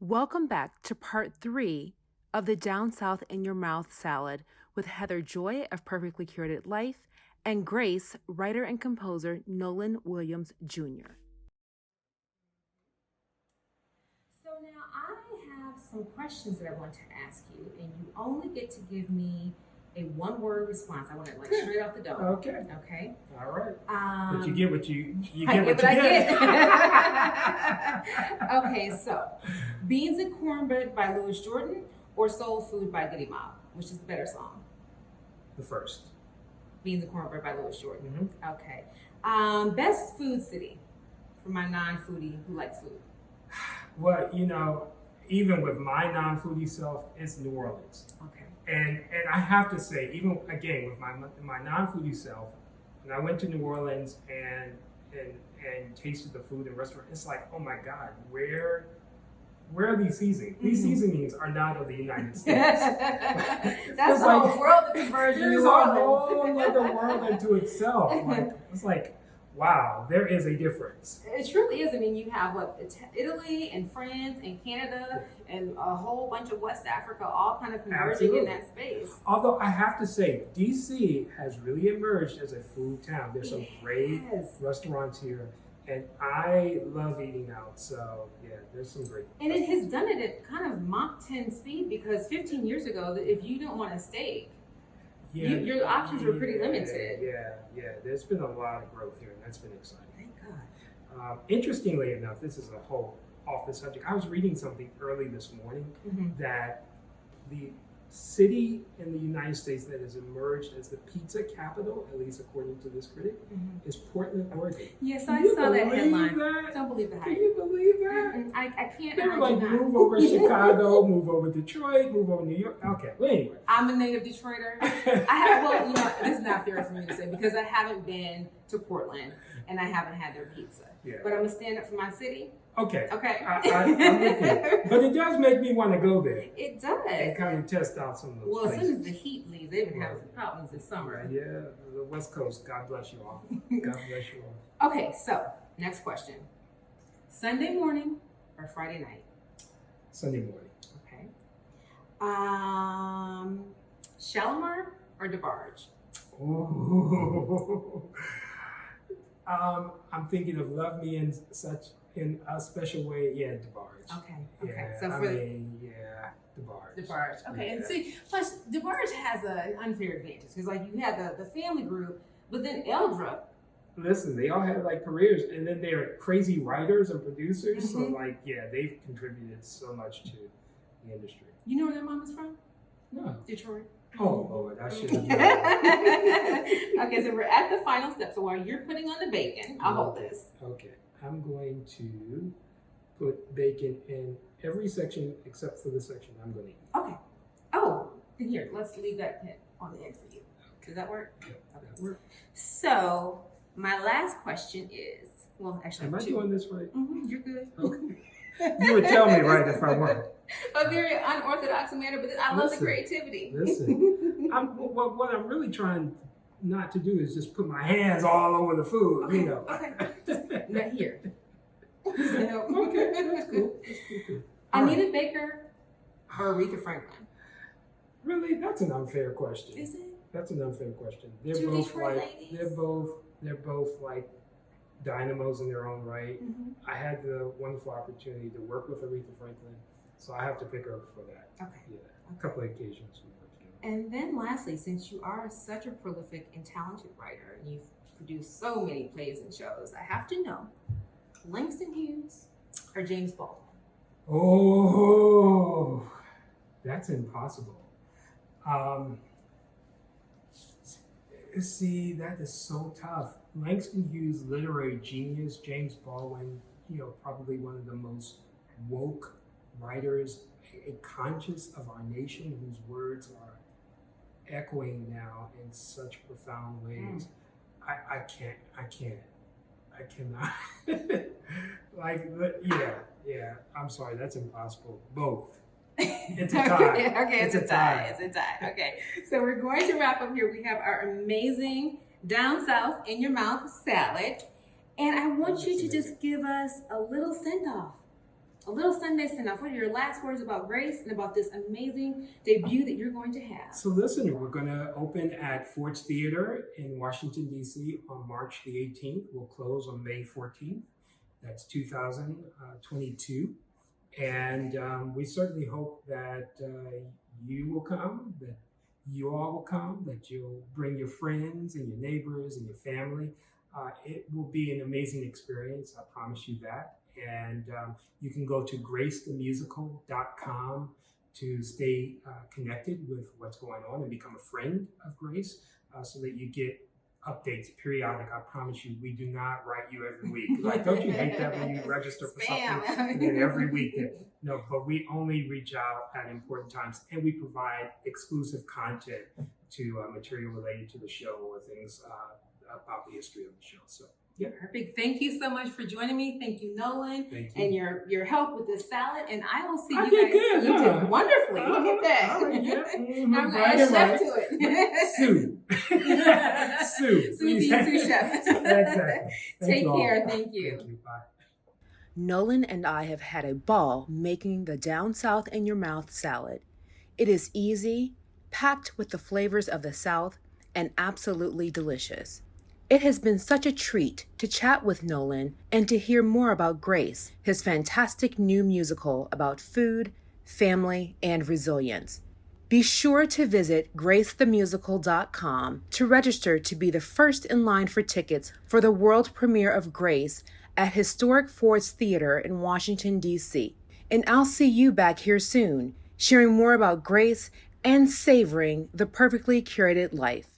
Welcome back to part 3 of the Down South in Your Mouth Salad with Heather Joy of Perfectly Curated Life and Grace, writer and composer Nolan Williams Jr. So now I have some questions that I want to ask you, and you only get to give me a one-word response. I want it like straight off the dome. Okay. Okay. All right. But you get what you get. Okay, so Beans and Cornbread by Louis Jordan or Soul Food by Goody Mob? Which is the better song? The first. Beans and Cornbread by Louis Jordan. Mm-hmm. Okay. Best food city for my non-foodie who likes food. Well, even with my non-foodie self, it's New Orleans. Okay. And I have to say, even again with my non-foodie self, when I went to New Orleans and tasted the food in restaurant, it's like, oh my God, where are these seasonings? These seasonings are not of the United States. That's a whole world of conversion. There's a whole other world unto itself. It's like, wow, there is a difference. It truly is. I mean, you have Italy and France and Canada and a whole bunch of West Africa all kind of converging in that space. Although I have to say, DC has really emerged as a food town. There's some great restaurants here, and I love eating out. So yeah, there's some great. And it has done it at kind of Mach 10 speed, because 15 years ago, if you don't want a steak, your options were pretty limited. Yeah. There's been a lot of growth here, and that's been exciting. Thank God. Interestingly enough, this is a whole off the subject. I was reading something early this morning that the city in the United States that has emerged as the pizza capital, at least according to this critic, is Portland, Oregon. Yes, I saw that headline. That? Don't believe the hype. Can you believe that? I can't. They were like, move over Chicago, move over Detroit, move over New York. Okay, well anyway. I'm a native Detroiter. This is not fair for me to say because I haven't been to Portland and I haven't had their pizza. Yeah. But I'm gonna stand up for my city. Okay. I'm with you. But it does make me want to go there. It does. And kind of test out some of those places. As soon as the heat leaves, they've been having some problems this summer. Yeah, the West Coast. God bless you all. God bless you all. Okay, so next question. Sunday morning or Friday night? Sunday morning. Okay. Shalimar or DeBarge? Ooh. I'm thinking of Love Me in a special way. Yeah, DeBarge. Okay. Yeah, So DeBarge. DeBarge. Okay, Yeah. and see, plus DeBarge has an unfair advantage because you had the family group, but then Eldra. Listen, they all had careers, and then they're crazy writers and producers. So they've contributed so much to the industry. You know where their mom is from? No. Detroit. Oh Lord, I should have known. Okay, so we're at the final step. So while you're putting on the bacon, I'll hold this. Okay, I'm going to put bacon in every section except for the section I'm going to eat. Okay. Oh, then here, let's leave that pin on the end for you. Does that work? Yeah, that works. So my last question is, well, actually, am I doing this right? You're good. Okay. You would tell me right if I weren't. A very unorthodox manner, but I love the creativity. Listen, what I'm really trying not to do is just put my hands all over the food, Okay. Not here. Okay, that's cool. Anita Baker or Aretha Franklin? Really? That's an unfair question. Is it? That's an unfair question. They're Two both Detroit ladies? they're both like dynamos in their own right. I had the wonderful opportunity to work with Aretha Franklin, so I have to pick her for that. Okay. Yeah, a couple of occasions we worked together. And then lastly, since you are such a prolific and talented writer, and you've produced so many plays and shows, I have to know, Langston Hughes or James Baldwin? Oh, that's impossible. See, that is so tough. Langston Hughes, literary genius. James Baldwin, probably one of the most woke writers, a conscious of our nation, whose words are echoing now in such profound ways. I cannot. I'm sorry, that's impossible. Both. It's a tie. Okay, it's a tie. Okay, so we're going to wrap up here. We have our amazing Down South in Your Mouth salad, and I want you to just give us a little send-off a little Sunday send-off. What are your last words about Grace and about this amazing debut that you're going to have? So listen, we're going to open at Ford's Theater in Washington, D.C. on March the 18th. We'll close on May 14th. That's 2022. And we certainly hope that you will come, that you all will come, that you'll bring your friends and your neighbors and your family. It will be an amazing experience, I promise you that. And you can go to GraceTheMusical.com to stay connected with what's going on and become a friend of Grace so that you get updates periodic. I promise you, we do not write you every week. Like, don't you hate that when you register for something and then every week? No, but we only reach out at important times, and we provide exclusive content to material related to the show or things about the history of the show. So, yeah. Perfect. Thank you so much for joining me. Thank you, Nolan, Thank you. and your help with this salad. And I will see I you did guys. good, You huh? did wonderfully. Look at that. Yeah. I'm going to add chef to it. Sue. Sue. Sue being sous chef. Exactly. Take you all. care. Thank you. Thank you. Bye. Nolan and I have had a ball making the Down South in Your Mouth salad. It is easy, packed with the flavors of the South, and absolutely delicious. It has been such a treat to chat with Nolan and to hear more about Grace, his fantastic new musical about food, family, and resilience. Be sure to visit GraceTheMusical.com to register to be the first in line for tickets for the world premiere of Grace at historic Ford's Theater in Washington, D.C. And I'll see you back here soon, sharing more about Grace and savoring the perfectly curated life.